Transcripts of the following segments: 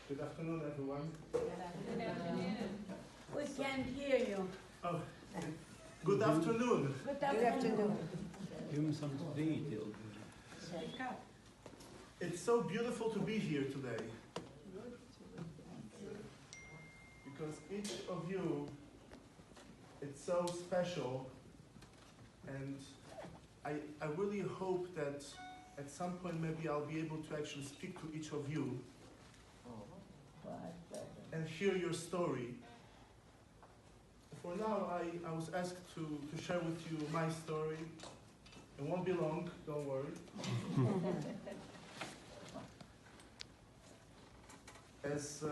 Good afternoon, everyone. Good afternoon. We can't hear you. Oh, good afternoon. Good afternoon. Give him some detail. It's so beautiful to be here today. Because each of you, it's so special. And I really hope that at some point maybe I'll be able to actually speak to each of you and hear your story. For now, I was asked to share with you my story. It won't be long, don't worry. As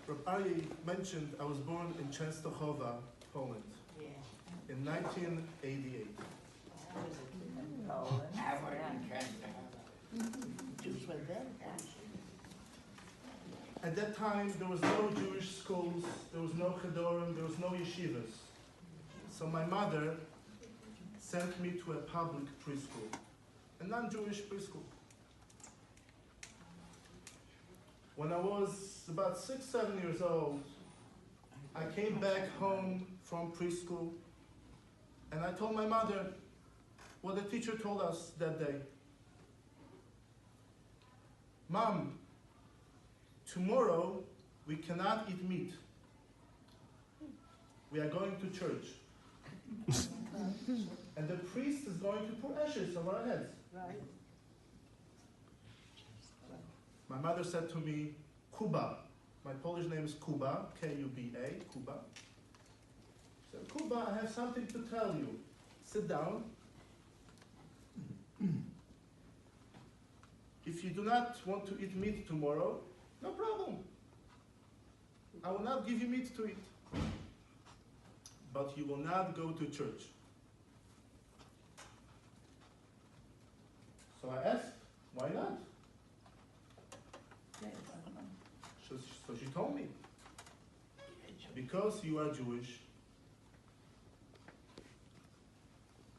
Rabbi mentioned, I was born in Częstochowa, Poland, in 1988. At that time, there was no Jewish schools, there was no chedorim, there was no yeshivas. So my mother sent me to a public preschool, a non-Jewish preschool. When I was about 6, 7 years old, I came back home from preschool and I told my mother what the teacher told us that day. Mom, tomorrow we cannot eat meat. We are going to church. And the priest is going to pour ashes over our heads. Right. My mother said to me, Kuba. My Polish name is Kuba, K-U-B-A, Kuba. She said, Kuba, I have something to tell you. Sit down. If you do not want to eat meat tomorrow, no problem. I will not give you meat to eat. But you will not go to church. So I asked, why not? So she told me, because you are Jewish.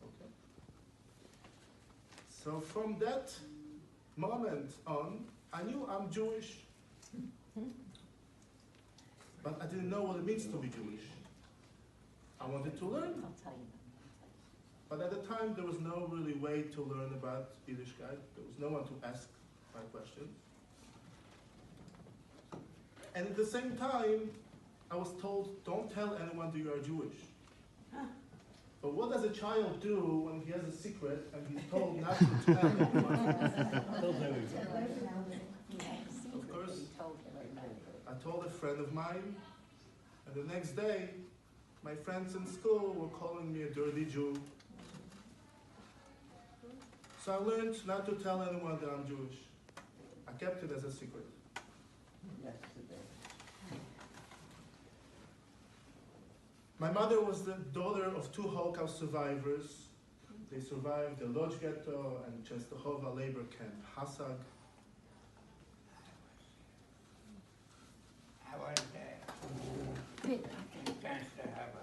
Okay. So from that moment on, I knew I'm Jewish. But I didn't know what it means to be Jewish. I wanted to learn. But at the time, there was no really way to learn about Yiddishkeit. There was no one to ask my questions. And at the same time, I was told, don't tell anyone that you are Jewish. But what does a child do when he has a secret and he's told not to tell anyone? Of course, I told a friend of mine, and the next day, my friends in school were calling me a dirty Jew. So I learned not to tell anyone that I'm Jewish. I kept it as a secret. My mother was the daughter of 2 Holocaust survivors. They survived the Lodz ghetto and Częstochowa labor camp, Hasag. I was there in Częstochowa.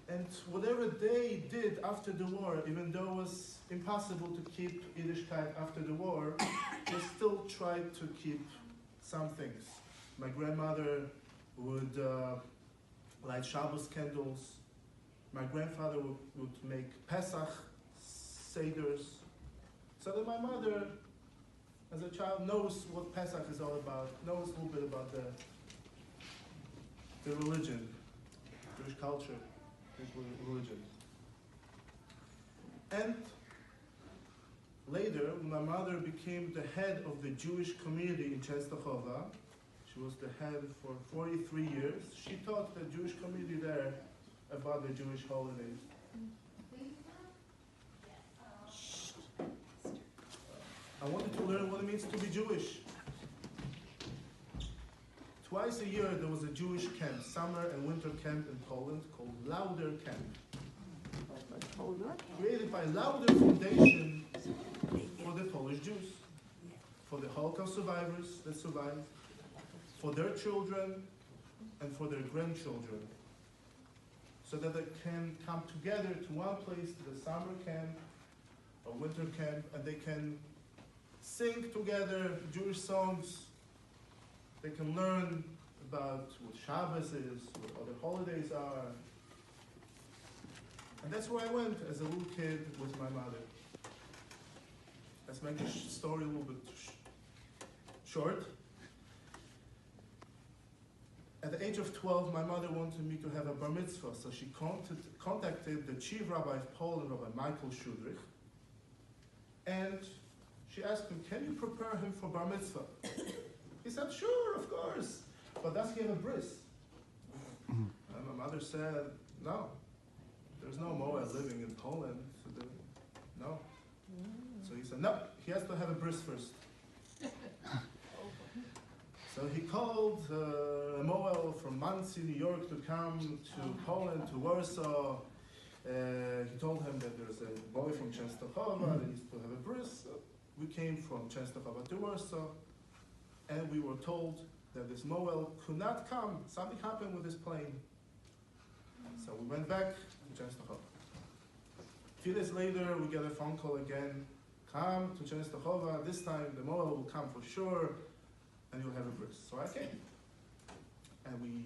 And whatever they did after the war, even though it was impossible to keep Yiddishkeit after the war, they still tried to keep some things. My grandmother would light Shabbos candles. My grandfather would make Pesach seders. So that my mother, as a child, knows what Pesach is all about, knows a little bit about the religion, Jewish culture, Jewish religion. And later, when my mother became the head of the Jewish community in Częstochowa, she was the head for 43 years, she taught the Jewish community there about the Jewish holidays. I wanted to learn what it means to be Jewish. Twice a year there was a Jewish camp, summer and winter camp in Poland called Lauder Camp. Created by Lauder Foundation for the Polish Jews, for the Holocaust survivors that survived, for their children and for their grandchildren. so that they can come together to one place, to the summer camp or winter camp, and they can sing together Jewish songs. They can learn about what Shabbos is, what other holidays are. And that's where I went as a little kid with my mother. Let's make the story a little bit short. At the age of 12, my mother wanted me to have a bar mitzvah, so she contacted the chief rabbi of Poland, Rabbi Michael Shudrich, and she asked him, can you prepare him for bar mitzvah? He said, sure, of course, but does he have a bris? And my mother said, no, there's no Moab living in Poland, so no. So he said, no, he has to have a bris first. So he called a Moel from Muncie, New York, to come to Poland, to Warsaw. He told him that there's a boy from Częstochowa that needs to have a bris. So we came from Częstochowa to Warsaw, and we were told that this Moel could not come. Something happened with his plane. So we went back to Częstochowa. A few days later, we get a phone call again. Come to Częstochowa. This time the Moel will come for sure, and you'll have a bris. So I came. And we